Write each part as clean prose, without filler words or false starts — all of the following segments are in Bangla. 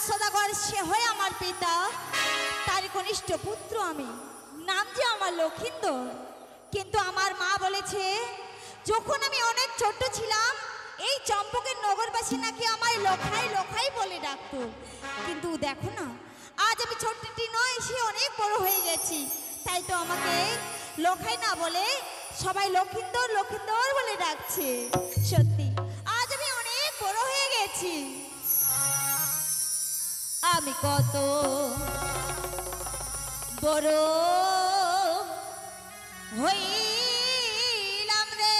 সদাগর সে হয় আমার পিতা, তার কনিষ্ঠ পুত্র আমি, নাম যে আমার লক্ষিন্দর। কিন্তু আমার মা বলেছে যখন আমি অনেক ছোট ছিলাম এই চম্পকের নগরবাসী নাকি আমায় লখাই লখাই বলে ডাকতো। কিন্তু দেখো না, আজ আমি ছোট্টটি নয়, সে অনেক বড় হয়ে গেছি, তাই তো আমাকে লখাই না বলে সবাই লক্ষিন্দর লক্ষিন্দর বলে ডাকছে। সত্যি আজ আমি অনেক বড় হয়ে গেছি। আমি কত বড় হইলাম রে,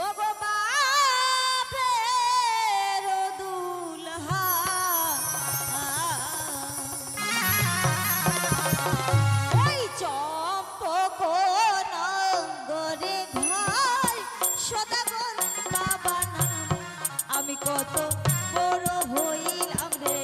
ও গো বাপের দুলহা, ওই চম্পক নগরে ঘর সদাগর বাবা নাম, আমি কত বড় হইলাম রে।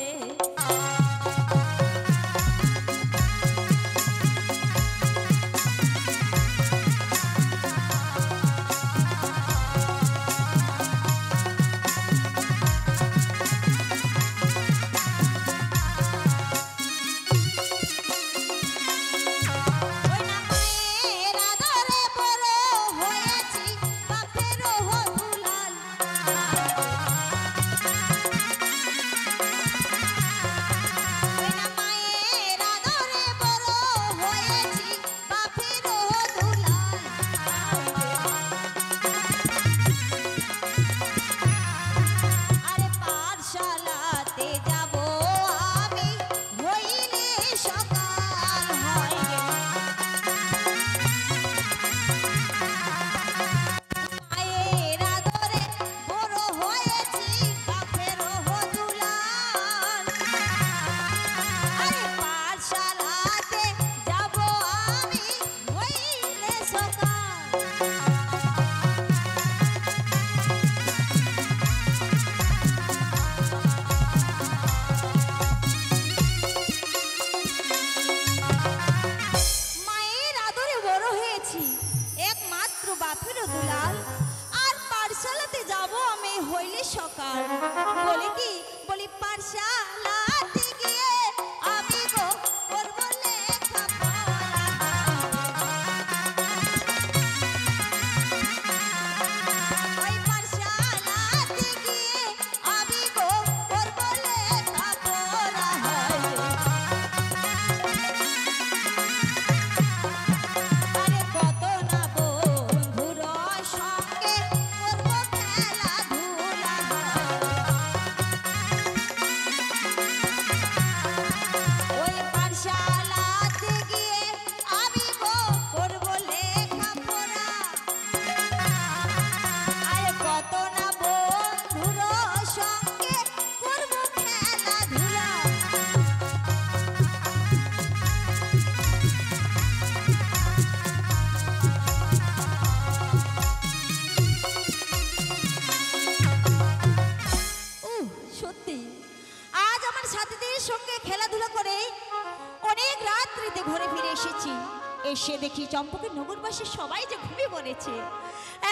এসে দেখি চম্পকের নগরবাসী সবাই যে ঘুমিয়ে পড়েছে,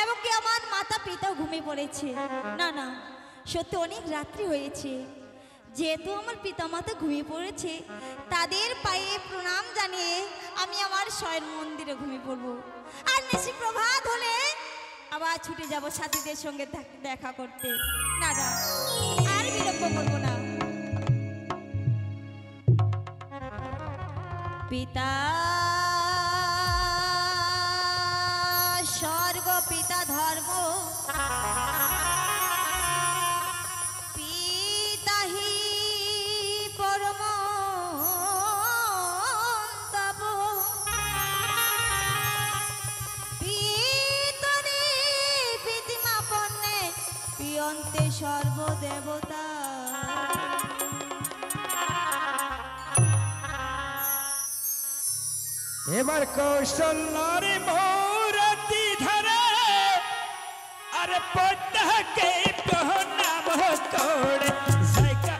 এমনকি আমার মাতা পিতাও ঘুমিয়ে পড়েছে। না না, সত্যি অনেক রাত্রি হয়েছে। যেহেতু আমার পিতা মাতা ঘুমিয়ে পড়েছে, তাদের পায়ে প্রণাম জানিয়ে আমি আমার শয়ন মন্দিরে ঘুমিয়ে পড়বো। আর নিশি প্রভাত হলে আবার ছুটে যাব সাথীদের সঙ্গে দেখা করতে। না না, আর বিলম্ব করবো না। পিতা স্বর্গ, পিতা ধর্ম, পিতাহি পরম তপ, পিতরি পিতিমা পণ্যে পিয়ন্তে সর্বদেবতা। এবার কৌশল্যর মূরতি ধরে আর পদ্মাকে প্রণাম করে জায়গা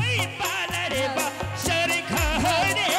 ওই পারে বাসর ঘরে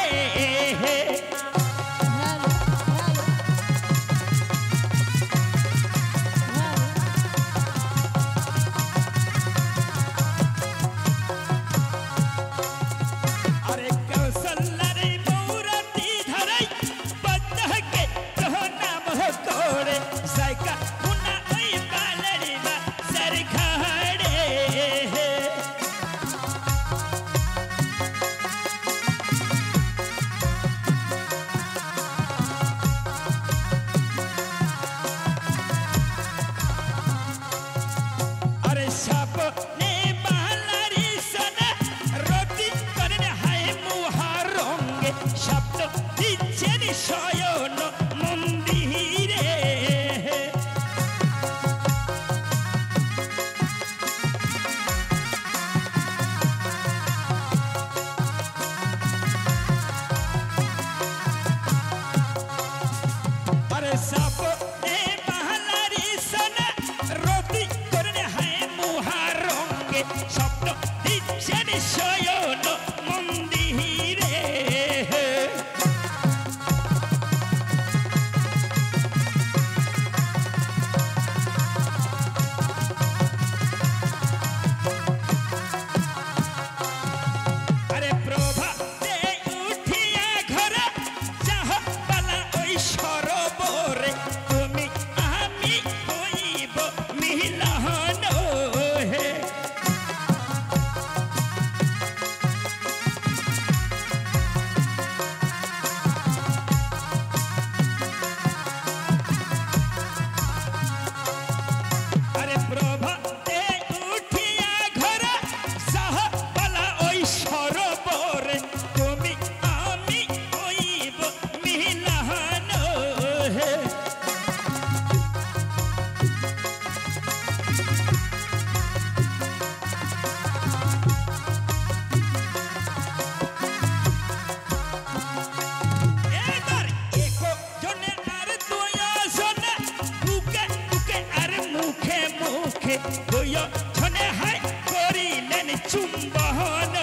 হইয়া ধনে হাই করিলেন চুম্বন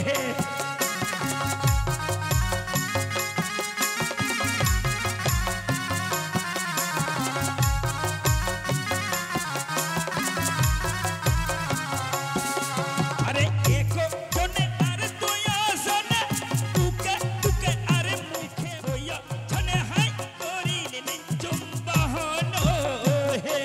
হে আরে এক জনে আর দুই জনে তুকে তুকে আরে মুখে হইয়া ধনে হাই করিলেন চুম্বন হে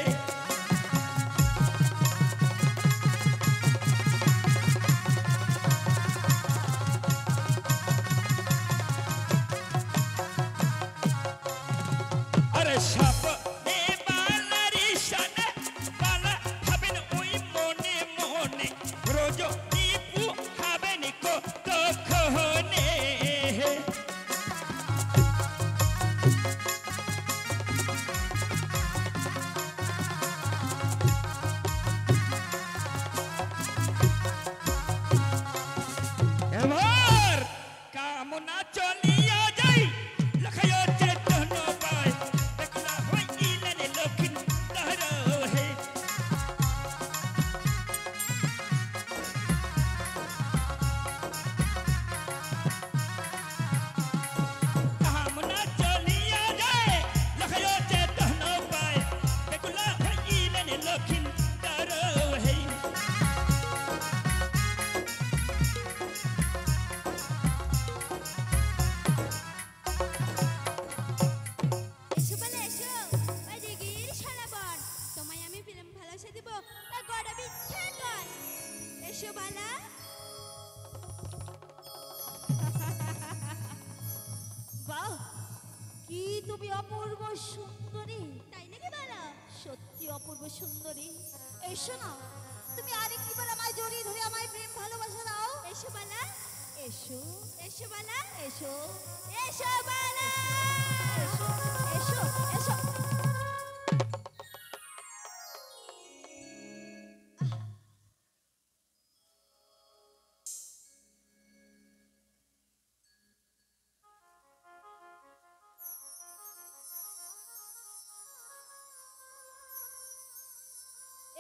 আরে সাপ এ বালারি শানে বালা ভাবেন ওই মনে মনে রোজ দীপু হাবেন কতক্ষণে এবার কামনা চলিয়া যাই লখায় চেতন পায় দেখলা হইলেন লক্ষিণ তার হে কামনা চলিয়া যায় লখায় চেতন পায় দেখলা হইলেন লক্ষিণ তার হে এসো বলে এসো ওই দিগির শালাবন তোমায় আমি প্রেম ভালোবাসা দেব তা গড়া বিচ্ছেদ কর এসো বালা বাহ, কি তুমি অপূর্ব সুন্দরী! তাই নাকি বালা সত্যি অপূর্ব সুন্দরী। এসো না, তুমি আরেকটিবার আমায় জড়িয়ে ধরে আমায় প্রেম ভালোবাসা দাও। এসো বালা এসো এসো বালা এসো এসো বালা এসো এসো এসো।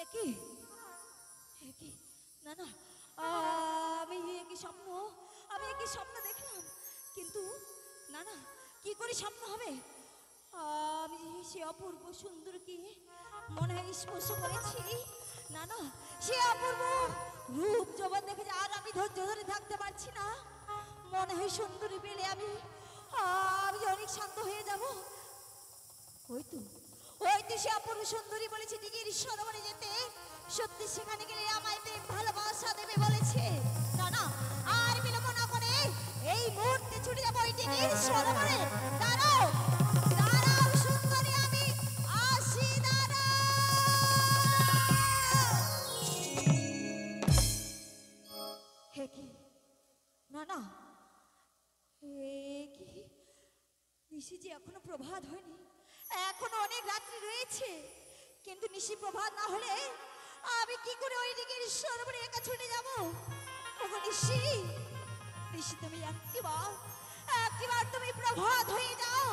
একই একই না না, আমি একই স্বপ্ন, আমি একই স্বপ্ন দেখলাম, কিন্তু না না, কি করে স্বপ্ন হবে? আমি সে অপূর্ব সুন্দরকে মনে হয় স্পর্শ করেছি। না না, সে অপূর্ব রূপ যৌবন দেখে যে আর আমি ধৈর্য ধরে থাকতে পারছি না। মনে হয় সুন্দরী পেলে আমি আমি অনেক শান্ত হয়ে যাব। ওই তো সে অপূর্ব সুন্দরী বলেছে দিঘির সরোবরে যেতে। সত্যি সেখানে গেলে আমায় প্রেম ভালোবাসা দেবে বলেছে। না না, আর বিলম্ব না করে এই মুহূর্তে ছুটে যাবো ওই দিঘির সরোবরে। দাঁড়াও দাঁড়াও সুন্দরী, আমি আসি, দাঁড়াও। হে কি, না না, হে কি, নিশি যে এখনো প্রভাত হয়নি, এখনো অনেক রাত্রি রয়েছে, কিন্তু নিশি প্রভাত না হলে আমি কি করে ওই দিকে সরোবরে একা ছুটে যাব? ওগো নিশি, নিশি তুমি একটিবার তুমি প্রভাত হয়ে যাও।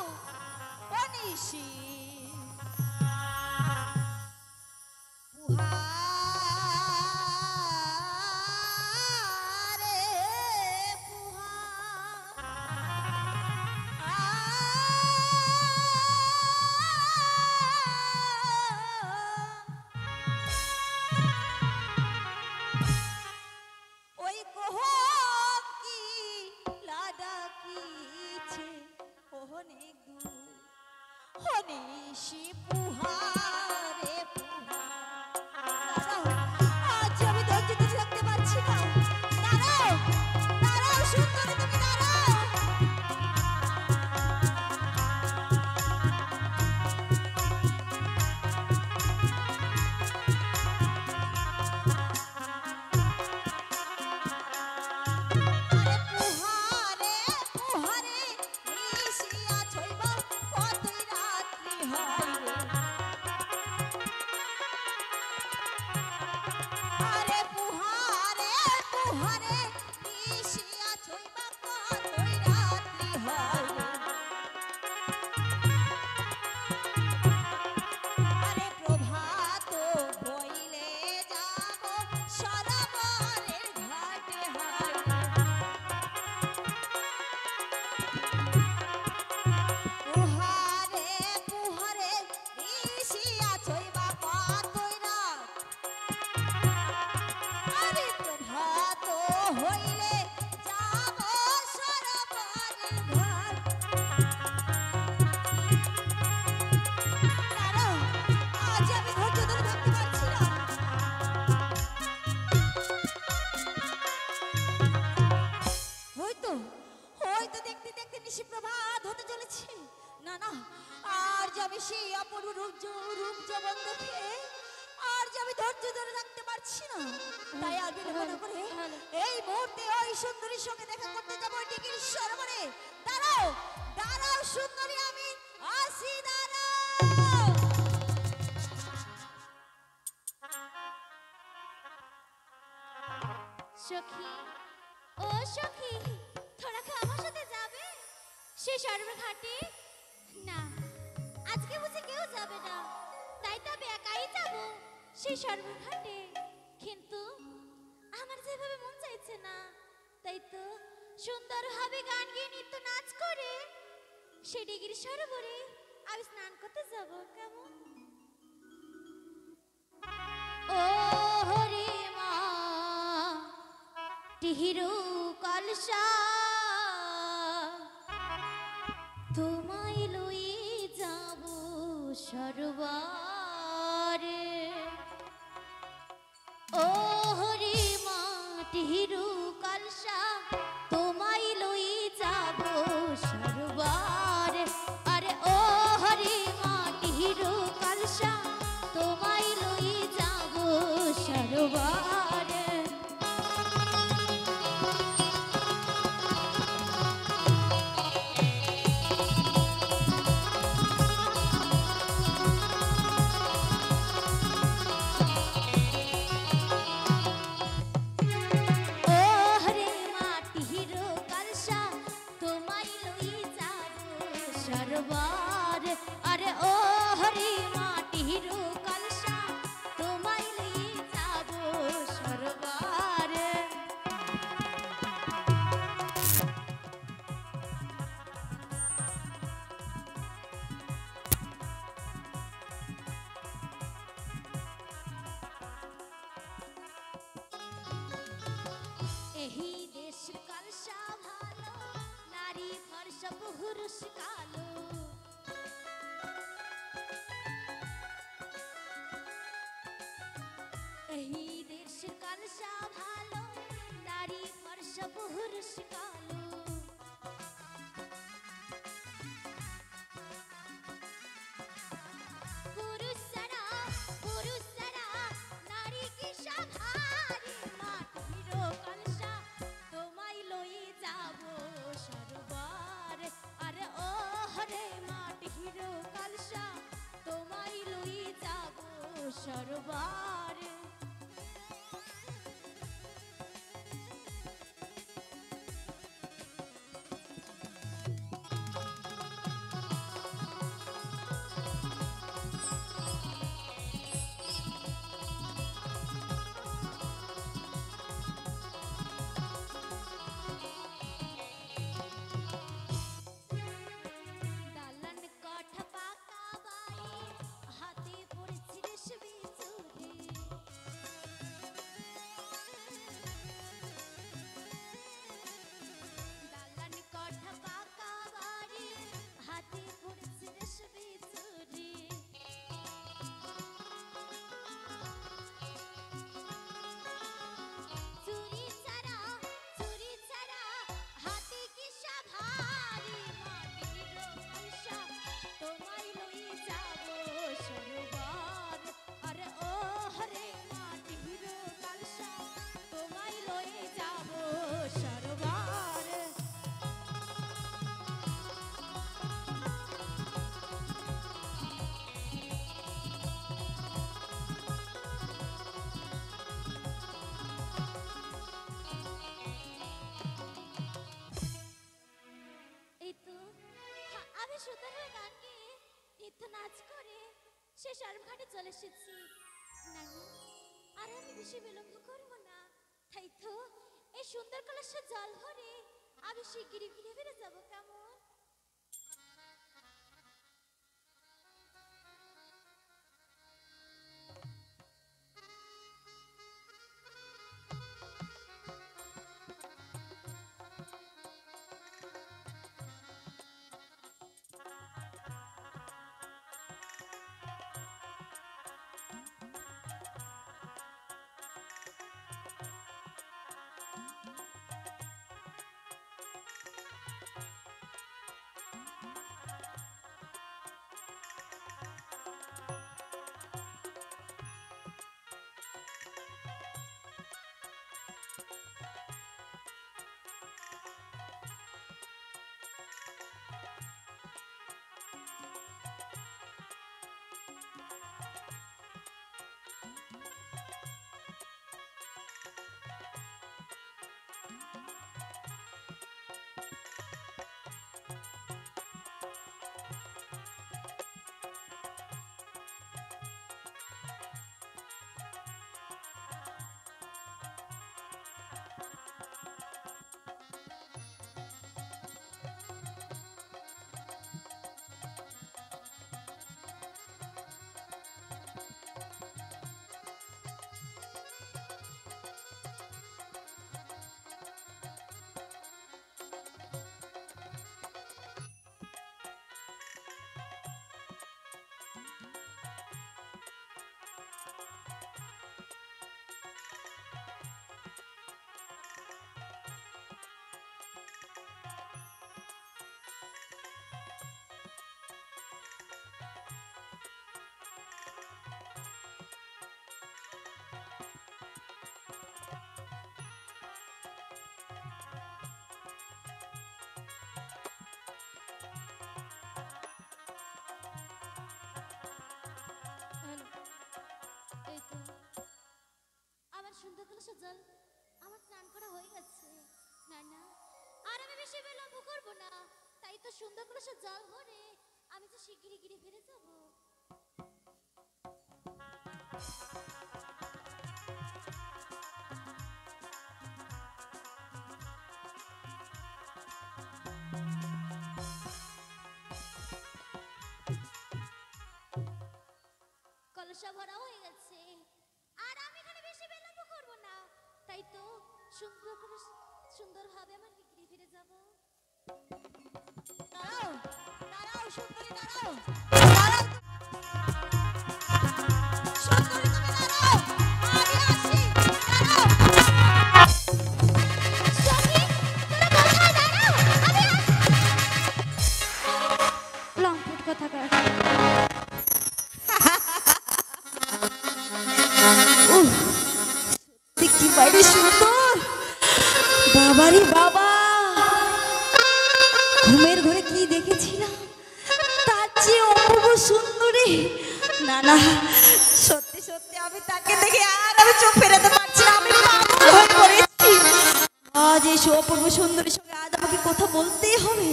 ও নিশি, পুহারে পুহা, ওই কোহকি লাডাকিছে অনেক দূর, হনিশি পুহারে পুহা। দাঁড়াও, আজ আমি ধৈর্য ধরে রাখতে পারছি না। দাঁড়াও দাঁড়াও সুন্দরী, তুমি দাঁড়াও। আরে পুহারে পুহারে নিশিয়া ছইবা কতই রাত্রি হয় রে। হতে চলেছে। না না, আর যে আমি সেই অপূর্ব রূপ যৌবন দেখে আর যে আমি ধৈর্য ধরে রাখতে পারছি না, তাই আর বিলম্ব না করে এই মুহূর্তে ওই সুন্দরীর সঙ্গে দেখা করতে যাবো ডিগির সরোবরে। দাঁড়াও দাঁড়াও সুন্দরী, আমি আসি, দাঁড়াও। সখী, ও সখী, তোরা কি আমার সাথে যাবে সে সরোবর ঘাটে? না, আজকে বুঝি কেউ যাবে না, তাই তো আমি একাই যাব সেই সরোবর ঘাটে। কিন্তু আমার যেভাবে মন চাইছে না, তাই তো সুন্দরভাবে গান গিয়ে নৃত্য নাচ করে সেই ডিগির সরোবরে আমি স্নান করতে যাব। কেমন? ও হরি মা টিহিরু কলসা, তোমায় লই যাব সরোবরে। ও হরি মা টিহিরু কলসা, তোমায় লই যাব সরোবরে। আরে ও হরি মা টিহিরু কলসা, তোমায় লই যাব সরোবরে। আরে ও হরি মাটির কলসা, তোমায় লই যাব সরোবরে। এহি দেশের কলসা ভালো, নারী ফর্সা পুরুষ কালো। এই দেশের কলসা ভালো, নারী ফর্সা পুরুষ কালো। পুরুষ ছাড়া নারী কি সাধারী, মাটির কলসা তোমায় লই যাব সরোবরে। আরে ও হরে মাটির কলসা, তোমায় লই যাব সরোবরে। দালান কাঠা পাকা বাড়ি, হাতে পড়েছি রেশমি চুড়ি। দালান কাঠা পাকা বাড়ি, হাতে পড়েছি রেশমি চুড়ি। চুরি ছাড়া হাতে কি সাভারি, মাটির কলসা তোমায় লই যাব সরোবর। আরে ও হরে মাটির কলসা, তোমায় লই যাব সরোবর। এই তো আমি সুন্দর হয়ে গান গেয়ে নৃত্য নাচ করে সে সরবঘাটে চলে এসেছি। না না, আর আমি বেশি বিলম্ব করব না, তাই তো এই সুন্দর কলসে জল ভরে আমি শিগগিরই ফিরে ফিরে যাব। কেমন? জল আমার স্নান করা হয়ে গেছে। না না, আর আমি বেশি বিলম্ব করব না। তাই তো সুন্দর কলসে জল ভরে আমি তো শিগগিরই গিরে ফিরে যাব। কলসা ভরা হয়ে গেছে, আর আমি এখানে বেশি বিলম্ব করব না। তাই তো সুন্দরভাবে আমার গিরে ফিরে যাব। দাঁড়াও দাঁড়াও সুন্দরী, দাঁড়াও দাঁড়াও সুন্দরী, তুমি দাঁড়াও, আমি আসি, দাঁড়াও। সখী, তোরা কোথায়? দাঁড়াও, আমি লম্পট কথাকার। কি বাইরে সুন্দর, বাবারে বাবা, ঘুমের ঘরে কি দেখেছিলাম তার চেয়ে অপূর্ব সুন্দরী। না না, সত্যি সত্যি আমি তাকে দেখে আর আমি চোখ ফেরাতে পারছি না, আমি পাগল হয়ে পড়েছি। আজ এই অপূর্ব সুন্দরীর সঙ্গে আজ আমাকে কথা বলতেই হবে।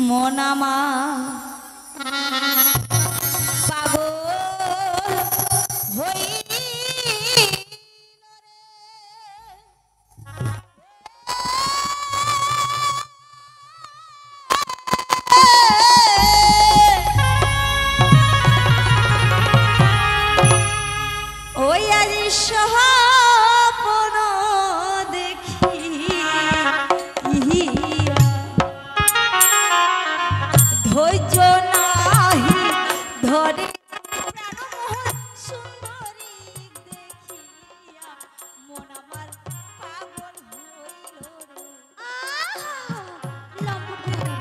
মনামা পাগল হই ওই আজ স্বপ্ন দেখি ধৈর্য নাহি ধরে প্রাণমোহন সুন্দরী দেখিয়া মন আমার পাগল হইল রে। লম্পট কথাকার।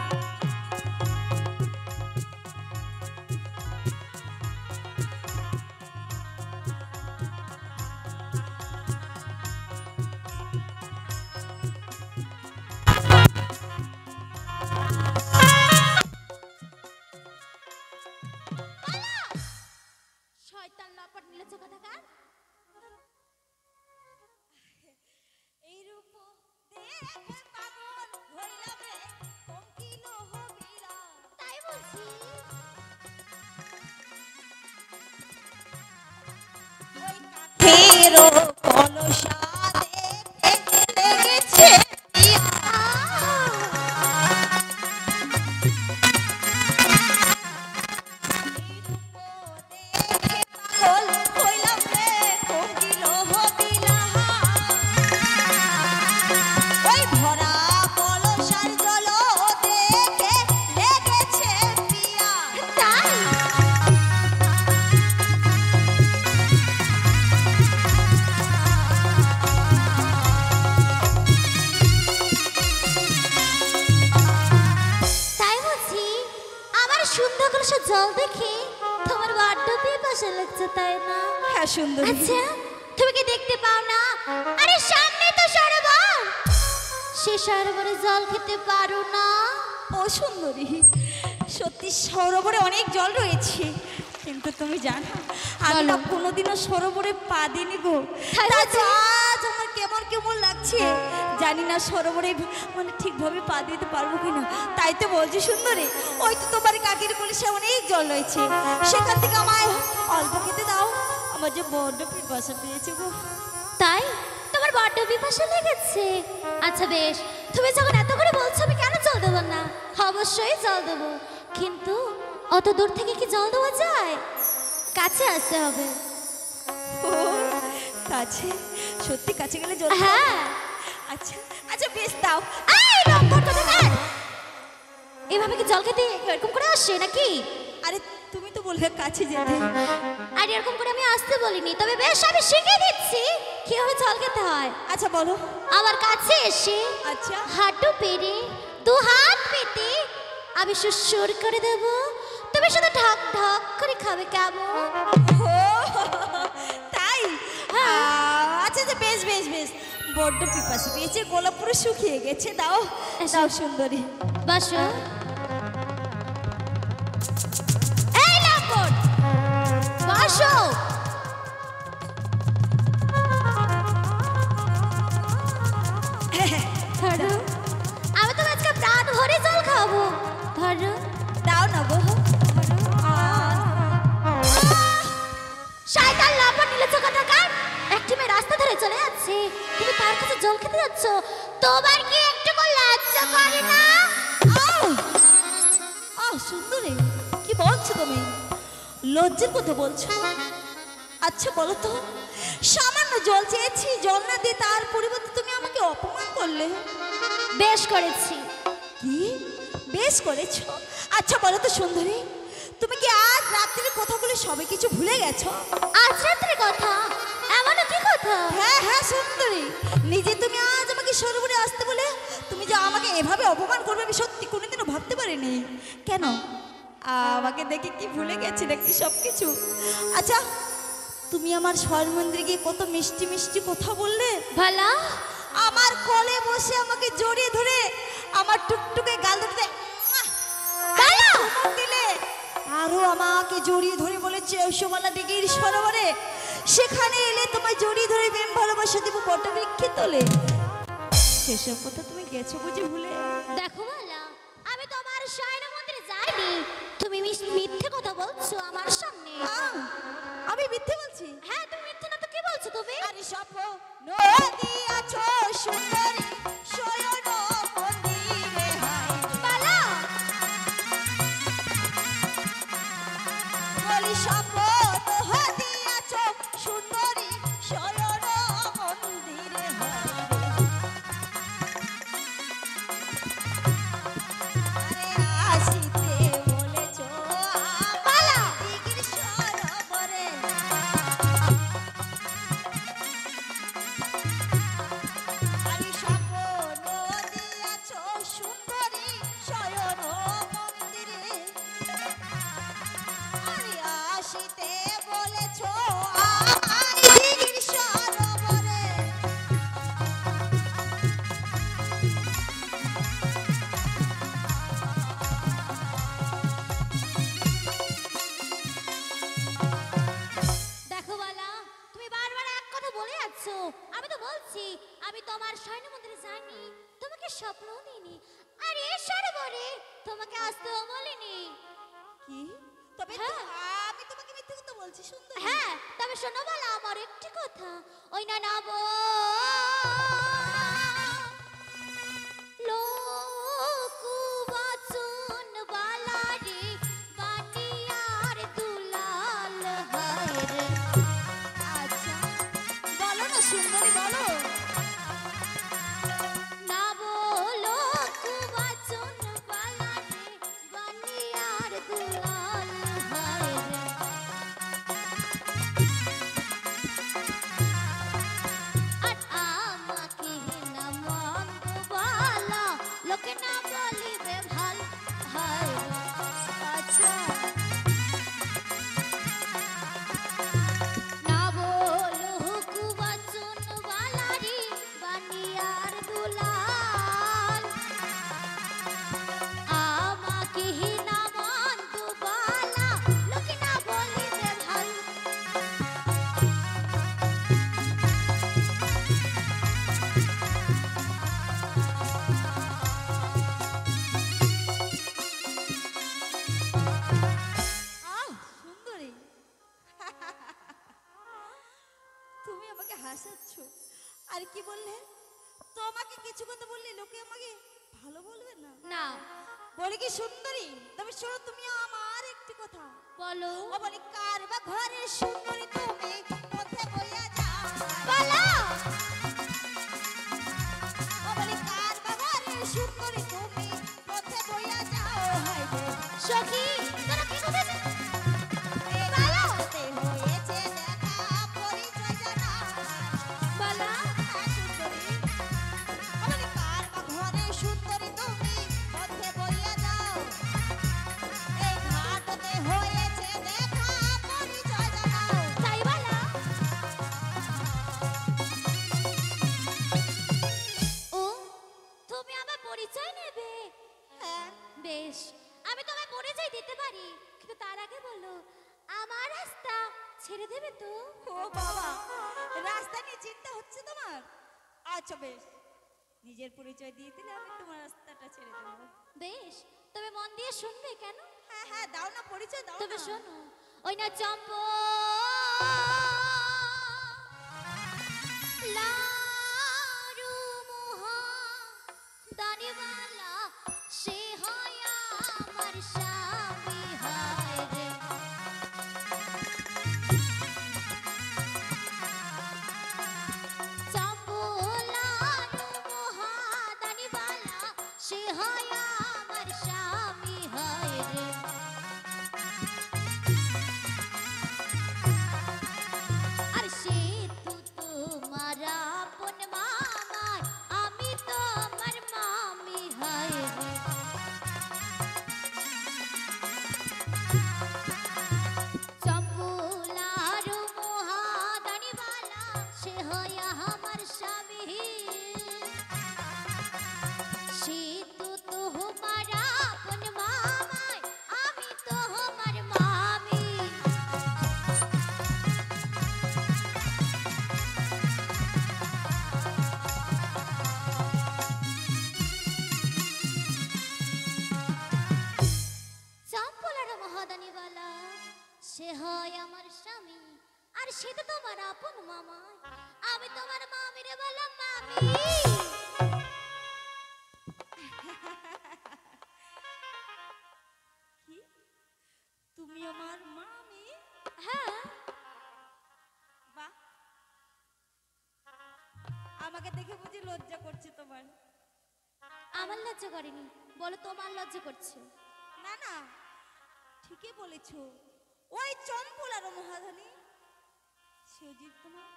শয়তান লম্পট নীলজ কথাকার। এই রূপ দেখে পাগল হইলাম রে, কঙ্কিল হবিরা। তাই বলছি। ওই কাঠেরও কলসা দেখে লেগেছে পিয়া। এই রূপ দেখে পাগল হইলাম রে, কঙ্কিল হবিরা। ওই ভরা কলসার জল দেখে লেগেছে পিয়া। তাই তাই বলছি, আমার সুন্দর কলসে জল দেখে তোমার বড্ড পিপাসা লাগছে, তাই না? হ্যাঁ সুন্দরী। আচ্ছা, তুমি কি দেখতে পাও না? আরে সামনে তো সরোবর, সে সরোবরে জল খেতে পারো না? ও সুন্দরী, সত্যি সরোবরে অনেক জল রয়েছে, কিন্তু তুমি জানো আমি না বলো। কোনোদিনও সরোবরে পা দিইনি গো। তাই তা বলছি? আজ আমার কেমন কেমন লাগছে, জানি না সরোবরে মানে ঠিকভাবে পা দিতে পারবো কিনা। তাই তো বলছি সুন্দরী, ওই তো তোমার কাকির কলসে অনেক জল রয়েছে, সেখান থেকে আমায় অল্প খেতে দাও, আমার যে বড্ড পিপাসা পেয়েছে গো। তাই তোমার বড্ড পিপাসা লেগেছে? আচ্ছা বেশ, তুমি যখন এত করে বলছো আমি কেন জল দেবো না? অবশ্যই জল দেবো, কিন্তু অত দূর থেকে কি জল দেওয়া যায়? কাছে আসতে হবে। ও, কাছে? সত্যি কাছে গেলে জল? হ্যাঁ। আচ্ছা আচ্ছা বেশ দাও। এই লম্পট কথাকার, এভাবে কি জল খেতে এরকম করে আসে নাকি? আরে তুমি তো বললে কাছে যেতে। আর এরকম করে আমি আসতে বলিনি, তবে বেশ আমি শিখিয়ে দিচ্ছি কিভাবে জল খেতে হয়। আচ্ছা বলো। আমার কাছে এসে আচ্ছা হাঁটু পেরে দু হাত পেতে আমি সুর করে দেব, তুমি শুধু ঢক ঢক করে খাবে, কেমন? ও তাই? আচ্ছা আচ্ছা বেশ বেশ বেশ, বড্ড পিপাসা পেয়েছে, গলা পুরো শুকিয়ে গেছে, দাও দাও সুন্দরী। বসো। এই লম্পট, বসো। আছে তুমি তার কাছে জল খেতে যাচ্ছ, তোমার কি একটু লজ্জা করে না? আহ! আহ সুন্দরী, কি বলছো তুমি? লজ্জার কথা বলছো? আচ্ছা বলো তো, সামান্য জল চেয়েছি, জল না দিয়ে তার পরিবর্তে তুমি আমাকে অপমান করলে। বেশ করেছি। কি বেশ করেছো? আচ্ছা বলো তো সুন্দরী, তুমি কি আজ রাত্রির কথাগুলো সবে কিছু ভুলে গেছো? আজ রাত্রে কথা? এমনও কি কথা? হ্যাঁ হ্যাঁ সুন্দরী, নিজে তুমি আজ আমাকে সরোবরে আসতে বলে তুমি যে আমাকে এভাবে অপমান করবে আমি সত্যি কোনোদিনও ভাবতে পারিনি। কেন আমাকে দেখে কি ভুলে গেছি নাকি সব কিছু? আচ্ছা তুমি আমার স্বর্ণ মন্দিরে গিয়ে কত মিষ্টি মিষ্টি কথা বললে, ভালা আমার কোলে বসে আমাকে জড়িয়ে ধরে আমার টুকটুকে গাল ধরতে দিলে, আরো আমাকে জড়িয়ে ধরে বলেছে ওসমালা দিঘির সরোবরে সেখানে এলে তোমায় জড়িয়ে ধরে প্রেম ভালোবাসা দেবো বটবৃক্ষে তোলে। সেসব কথা তুমি গেছো বুঝি ভুলে? দেখো ভালা, আমি তো আমার শয়ন মন্দিরে যাইনি, তুমি মিথ্যে কথা বলছো আমার সামনে। আমি মিথ্যে বলছি? হ্যাঁ তুমি মিথ্যে না তো কি বলছো তুমি? আরে স্বপ্ন নদী আছো সুন্দরী শয়ন মন্দিরে হাই ভালা বলি স্বপ্ন নদী আছো সুন্দরী শয়ন মন্দিরে হাই আরে আসিতে বলেছো ভালা দিঘির সরোবরে আরে স্বপ্ন দিয়াছো সুন্দরী শয়ন মন্দিরে আরে আসিতে বলেছো আই দিঘির সরোবরে দেখো বালা, তুমি বারবার এক কথা বলে যাচ্ছ। আমি তো বলছি আমি তোমার শয়ন মন্দিরে যাইনি, তোমাকে স্বপ্নও দিইনি, আর এই সরোবরে তোমাকে আসতেও বলিনি। কি তবে হ্যাঁ। আমি তোমাকে মিথ্যে কথা বলছি সুন্দরী? হ্যাঁ তবে শোনো বালা আমার একটি কথা, ওই না নাব লোকুবাচন বালা রে বানিয়ার দুলাল হায় রে। আচ্ছা বলো না সুন্দরী বলো। না বলো কুবাচন বালা রে বানিয়ার দুলাল হায় রে। আর আমাকে না মন্দ বালা লোকে না বলিবে ভাল হায় রে। আচ্ছা না বলো কুবাচন বালা রে বানিয়ার দুলাল আমাকে না মন্দ বালা লোকে না বলিবে ভাল। আহ সুন্দরী তুমি আমাকে হাসাচ্ছ। আর কি বললে? তোমাকে কিছু কথা বললে লোকে আমাকে ভালো বলবে না? না বলে কি সুন্দরী, তবে শোনো তুমি আমার একটি কথা। বলো ও বলে কার বা ঘরের সুন্দরী তুমি পথে বইয়া যাও। বলো ও বলে কার বা ঘরের সুন্দরী তুমি পথে বইয়া যাও। হায় রে সখী তোরা কি কথা রাতে হয়েছে দেখা পরিচয় জানা। বলো সুন্দরী আমাকে কার বা ঘরে সুন্দরী তুমি পথে বইয়া যাও। এই ঘাটতে হয়েছে দেখা পরিচয় জানাও। তাই বলো ও তুমি আমার পরিচয় নেবে? হ্যাঁ বেশ আমি তোমায় পরিচয় দিতে পারি, কিন্তু তার আগে বলো আমার রাস্তা ছেড়ে দেবে তো? ও বাবা, রাস্তা নিয়ে চিন্তা হচ্ছে তোমার? আচ্ছা বেশ, নিজের পরিচয় দিয়ে দিলে আমি তোমার রাস্তাটা ছেড়ে দেবো। বেশ তবে মন দিয়ে শুনবে কেন? হ্যাঁ হ্যাঁ দাও না পরিচয় দাও তবে না। শোনো ওই না চম্পা সে হয় আমার স্বামী আর সে তো তোমার আপন মামা। আমি তোমার মামিরে বললাম মামি। কি তুমি আমার মামি? হ্যাঁ, বাহ, আমাকে দেখে বুঝি লজ্জা করছে তোমার? আমার লজ্জা করেনি, বলো তোমার লজ্জা করছে। না না, ঠিকই বলেছ। ওই চম্পল আর মহাধনী সে যদি তোমার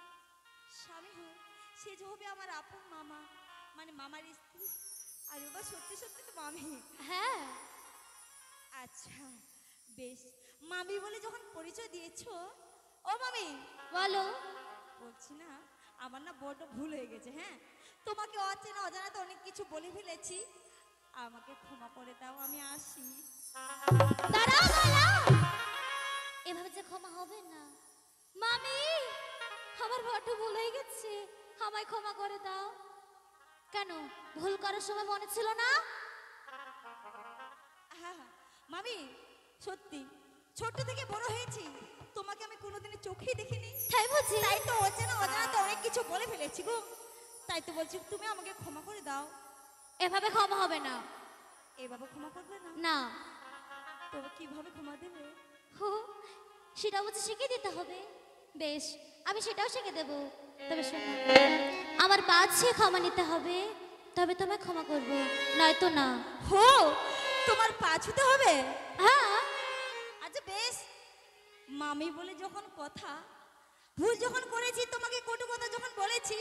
স্বামী হয়, সে যে হবে আমার আপন মামা, মানে মামার স্ত্রী। আর ওবা সত্যি সত্যি তো মামি। হ্যাঁ, আচ্ছা বেশ, মামি বলে যখন পরিচয় দিয়েছো, ও মামি বলো। বলছি না, আমার না বড্ড ভুল হয়ে গেছে। হ্যাঁ, তোমাকে অচেনা অজানাতে অনেক কিছু বলে ফেলেছি, আমাকে ক্ষমা করে দাও, আমি আসি। দাঁড়াও দাঁড়াও, এভাবে যে ক্ষমা হবে না। মামি, আমার বড্ড ভুল হয়ে গেছে, আমায় ক্ষমা করে দাও। কেন, ভুল করার সময় মনে ছিল না? হ্যাঁ মামি, সত্যি ছোট থেকে বড় হয়েছি, তোমাকে আমি কোনোদিনই চোখেই দেখিনি। তাই বুঝি? তাই তো অচেনা অজানাতে অনেক কিছু বলে ফেলেছি গো। তাই তো বলছি তুমি আমাকে ক্ষমা করে দাও। এভাবে ক্ষমা হবে না। এভাবে ক্ষমা করবে না? না। তবে কিভাবে ক্ষমা দেবে? হো, সেটা বুঝি শিখিয়ে দিতে হবে। বেশ, আমি সেটাও শিখে দেব। তবে শোনো, আমার পা ছুঁয়ে ক্ষমা নিতে হবে, তবে তোমায় ক্ষমা করব, নয়তো না। হো, তোমার পা ছুতে হবে? হ্যাঁ। আচ্ছা বেশ, মামি বলে যখন কথা, ভুল যখন করেছি, তোমাকে কটু কথা যখন বলেছি,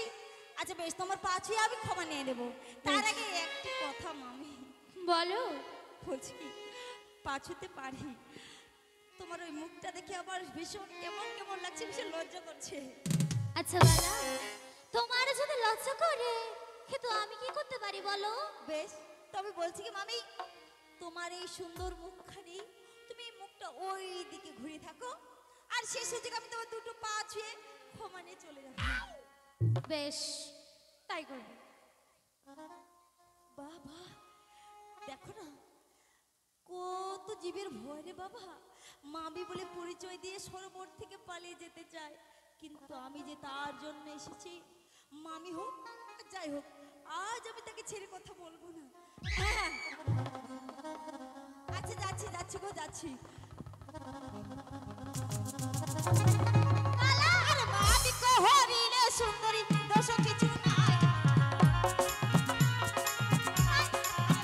আচ্ছা বেশ, তোমার পা ছুঁয়ে আমি ক্ষমা নিয়ে নেবো। তার আগে একটি কথা মামি, বলো। বলছি কি, পা ছুতে পারি, তোমার ওই মুখটা দেখে আমার ভীষণ কেমন কেমন লাগছে, ভীষণ লজ্জা করছে। আচ্ছা বালা, তোমার যদি লজ্জা করে, কিন্তু আমি কি করতে পারি বলো? বেশ, তবে বলছি কি মামি, তোমার এই সুন্দর মুখখানি, তুমি এই মুখটা ওই দিকে ঘুরে থাকো, আর সেই সুযোগ আমি তোমার দুটো পা ছুঁয়ে ক্ষমা নিয়ে চলে যাবো। বেশ, তাই করবো। বাবা, দেখো না, কত জীবের ভয় রে বাবা। মামি বলে পরিচয় দিয়ে সরোবর থেকে পালিয়ে যেতে চায়, কিন্তু আমি যে তার জন্য এসেছি, মামি হোক আর যাই হোক, আজ আমি তাকে ছেড়ে কথা বলবো না। হ্যাঁ, আচ্ছা যাচ্ছি যাচ্ছি গো, যাচ্ছি। আরে মামি কো হরিলে সুন্দরী, দোষ কিছু নাই।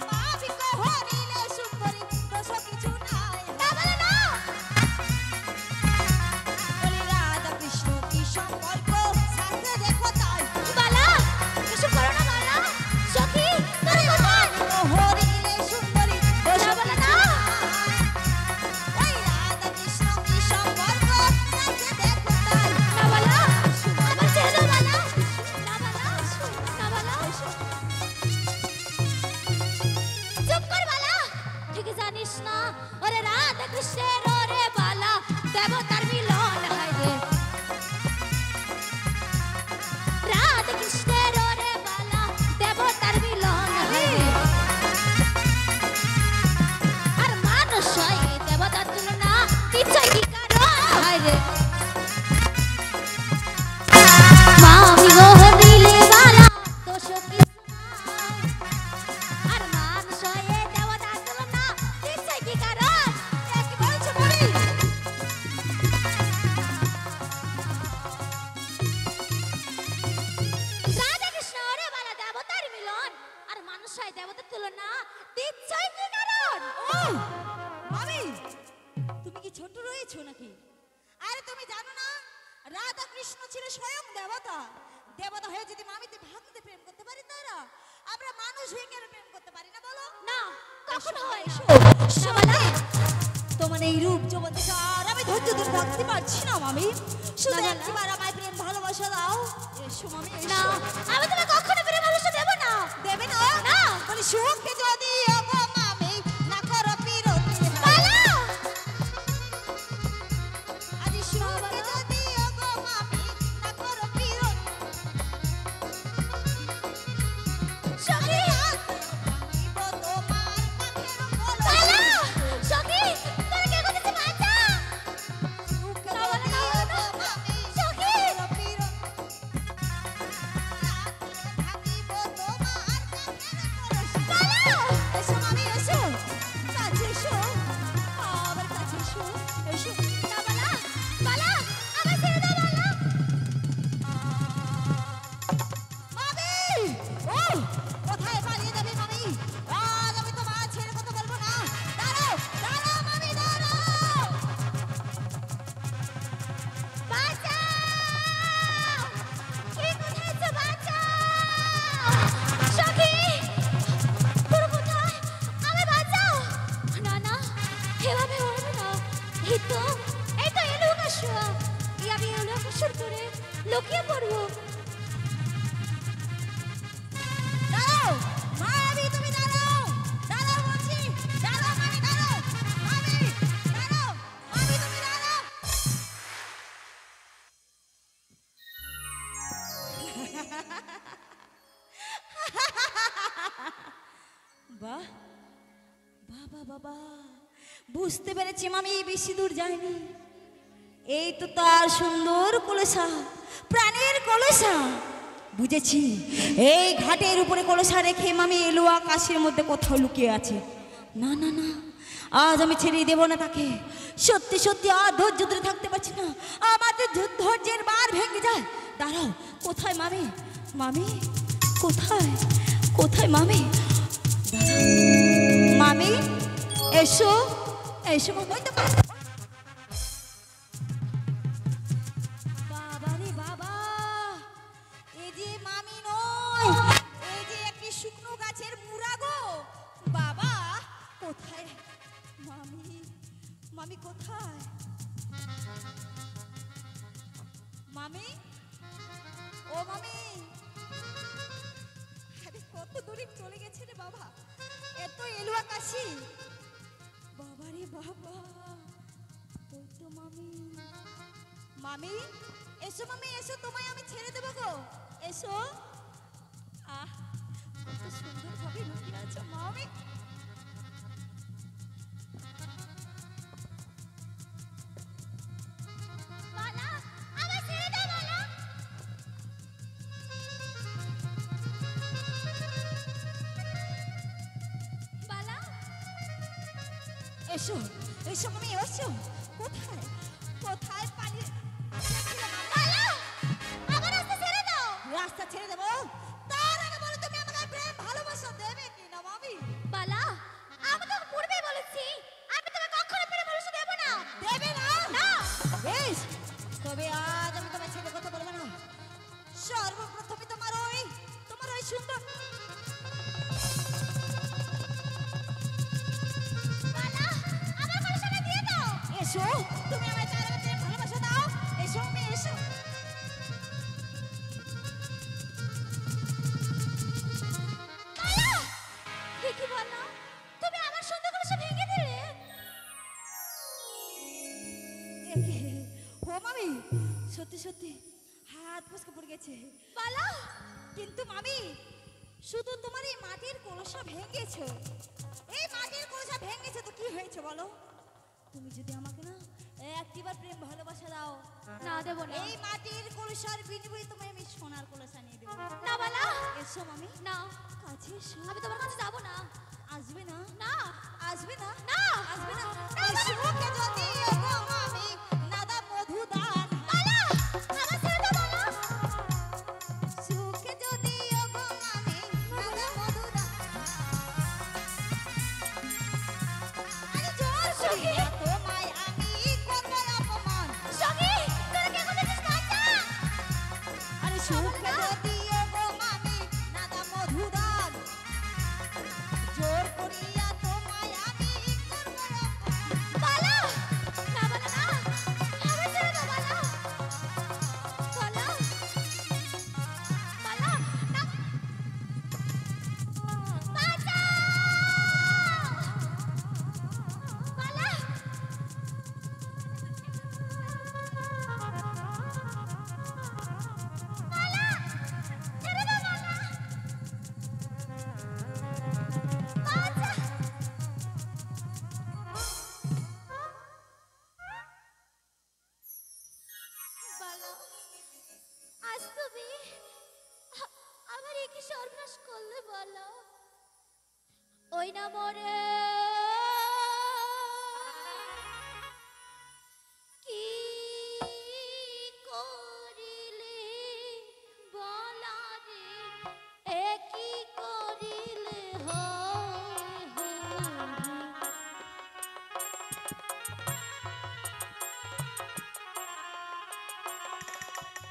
মামি কো হরিলে সুন্দরী, দোষ কিছু নাই। না বলো না। বলি রাধা কৃষ্ণ কি সম্পর্ক, সাথে দেখো তাই। বালা, এসব করো না বালা। সখী, তোর কথা। মামি কো হরিলে সুন্দরী, দোষ না বলো না। ওই রাধা কৃষ্ণ কি সম্পর্ক, সাথে দেখো তাই। না বালা, আমার ছেড়ে দাও বালা। না বালা, না বালা। চুপ কর বালা। ঠিক জানিস না, ওরে রাধা কৃষ্ণের ওরে বালা, দেবতার মিলন হয় রে। রাধা কৃষ্ণের ওরে বালা, দেবতার মিলন হয় রে। আর মানুষ হয় দেবতার তুলনা, নিশ্চয় কি কারণ হয় রে। মামি গো দিলে বালা, দোষ কিছু নাই। আর মানুষ হয় দেবতার তুলনা, নিশ্চয় কি কারণ। কি বলছো মামি? রাধা কৃষ্ণ ওরে বালা, দেবতার মিলন, আর মানুষ হয় দেবতার তুলনা, নিশ্চয় কি কারণ। ও মামি, তুমি কি ছোট রয়েছো নাকি? আরে তুমি জানো না, রাধা কৃষ্ণ ছিল স্বয়ং দেবতা। দেবতা হয়ে যদি মামিতে ভক্তদের প্রেম করতে পারি, তারা আমরা মানুষ হয়ে কেন প্রেম করতে পারি না বলো? না, কখনো হয় না। এসো, না বালা। তোমার এই রূপ যৌবন দেখে আর আমি ধৈর্য ধরে থাকতে পারছি না মামি। শুধু না, না, না। একবার আমায় প্রেম ভালোবাসা দাও। এসো মামি, এসো। না, আমি তোমাকে কখনো প্রেম ভালোবাসা দেব না। দেবে না? না। বলি সুখে যদি ওগো মামি না করো বিরতি। বালা, আজি সুখে যদি ওগো মামি না করো বিরতি। সখী, ভাঙিব তোমার কাঠের কলস। বালা, সখী, তোর কে করেছে বাঁচা। এই তো এই তো এলো কাশুয়া, এই আমি এলো কাশুর করে লুকিয়ে পড়বো। দাঁড়াও মামি, তুমি দাঁড়াও, দাঁড়াও বলছি, দাঁড়াও মামি, দাঁড়াও মামি, দাঁড়াও মামি, তুমি দাঁড়াও। বাহ বাবা বাবা, বুঝতে পেরেছি মামি বেশি দূর যায়নি। এই তো তার সুন্দর কলসা, প্রাণের কলসা। বুঝেছি, এই ঘাটের উপরে কলসা রেখে মামি এলো আকাশের মধ্যে কোথাও লুকিয়ে আছে। না না না, আজ আমি ছেড়ে দেব না তাকে। সত্যি সত্যি আর ধৈর্য ধরে থাকতে পারছি না, আমাদের ধৈর্যের বার ভেঙে যায়। দাঁড়াও, কোথায় মামি? মামি কোথায়? কোথায় মামি? মামি এসো, এসো মামি। ওই তো বাবা রে বাবা, এই যে মামি নয়, এই যে একটি শুকনো গাছের মুড়া গো বাবা। কোথায় মামি? মামি কোথায়? মামি, ও মামি, আরে কত দূরে চলে গেছে রে বাবা, এত এলো আকাশি। বাবা রে বাবা, ওই তো মামি। মামি এসো, মামি এসো, তোমায় আমি ছেড়ে দেবো গো, এসো। আহ, কত সুন্দর ভাবে লুকিয়ে আছো মামি। বালা, আমার ছেড়ে দাও বালা। বালা, এসো এসো মামি এসো। কোথায় কোথায় পানি? বালা, আমার রাস্তা ছেড়ে দাও। রাস্তা ছেড়ে দেবো? তার আগে বলো তুমি আমাকে প্রেম ভালোবাসা দেবে কি না মামি? বালা, আমি তো পূর্বেই বলেছি আমি তোমাকে কখনো প্রেম ভালোবাসা দেব না। দেবে না? না। বেশ, তবে আজ আমি তোমার ছেলে কথা বলবো না। সর্বপ্রথমে তোমার ওই সুন্দর বালা, আমার কলসাটা দিয়ে দাও। এসো, তুমি আমার তার আগে প্রেম ভালোবাসা দাও। এসো মামি এসো। বালা, এ কি বালা, তুমি আমার সুন্দর কলসা ভেঙে দিলে। ও মামি, সত্যি সত্যি হাত ফসকে পড়ে গেছে। বালা, কিন্তু মামি, শুধু তোমার এই মাটির কলসা ভেঙেছে। এই মাটির কলসা ভেঙেছে তো কি হয়েছে বলো? তুমি যদি আমাকে না একটিবার প্রেম ভালোবাসা দাও, না দেব না। এই মাটির কলসার বিনিময়ে তোমায় আমি সোনার কলসা নিয়ে দেবো। না বালা, এসো মামি, না, কাছে এসো। আমি তোমার কাছে যাব না। আসবে না? না, আসবে না? না, আসবে না? সুখে যদি ওগো মামি নাদা মধুদান, বালা, আমার ছেড়ে দাও বালা। সুখে যদি ওগো মামি নাদা মধুদান। আরে জোর সুখে তোমায় আমি করব অপমান। সখী, তোরা কে করছিস কাঁচা? আরে সুখে যদি ওগো মামি নাদা মধুদান, জোর করিয়া তোমায় আমি করব অপমান। বালা, না বালা না, আমার ছেড়ে দাও বালা। বালা, বালা, না। বাঁচাও! বালা! বালা! ছেড়ে দাও বালা! বাঁচা! বালা, আজ তুমি আমার কি সর্বনাশ করলে বলো? ওই না মরে কি করিলে বলা রে, এ কি করিলে হয়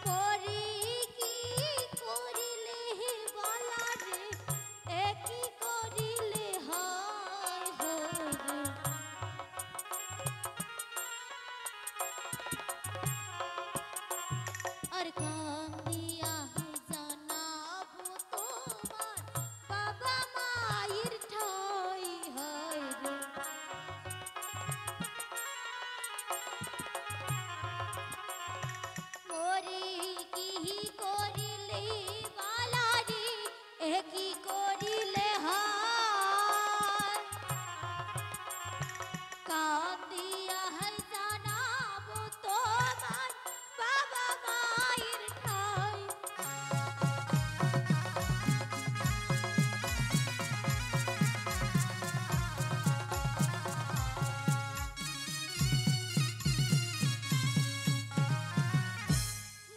মরি কি করিলে বলা রে, এ কি করিলে হয় পায়ের ঠাই।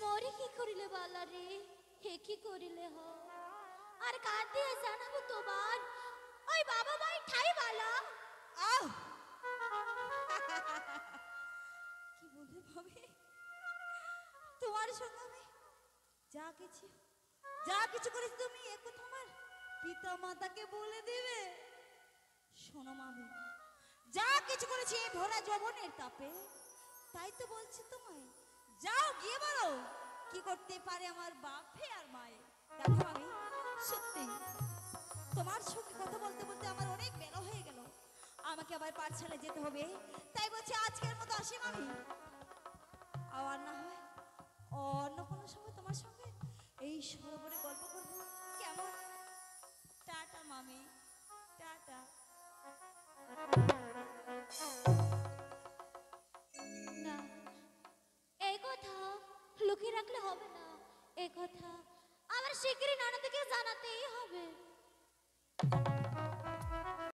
মরে কি করিলে বালা রে, হে কি করিলে হ, আর কার দিয়ে জানাবো তোমার ওই বাবা ভাই ঠাই বালা। আহ কি বলবে ভাবে, তোমার সঙ্গে আমি যা কিছু করেছি তুমি এ কথা আমার পিতা মাতাকে বলে দিবে। শোনো মামি, যা কিছু করেছি এই ভোলা যৌবনের তাপে, তাই তো বলছি তোমায়, যাও গিয়ে বলো কি করতে পারে আমার বাপে আর মায়ে। দেখো মামি, সত্যি তোমার সঙ্গে কথা বলতে বলতে আমার অনেক বেলা হয়ে গেল, আমাকে আবার পাঠশালায় যেতে হবে, তাই বলছি আজকের মতো আসি মামি। আবার না হয় অন্য কোনো সময় তোমার সঙ্গে এই সরোবরে গল্প করবো, কেমন? টাটা মামি, টাটা। না, এই কথা লুকিয়ে রাখলে হবে না, এই কথা আমার শিগগিরই ননদকে জানাতেই হবে।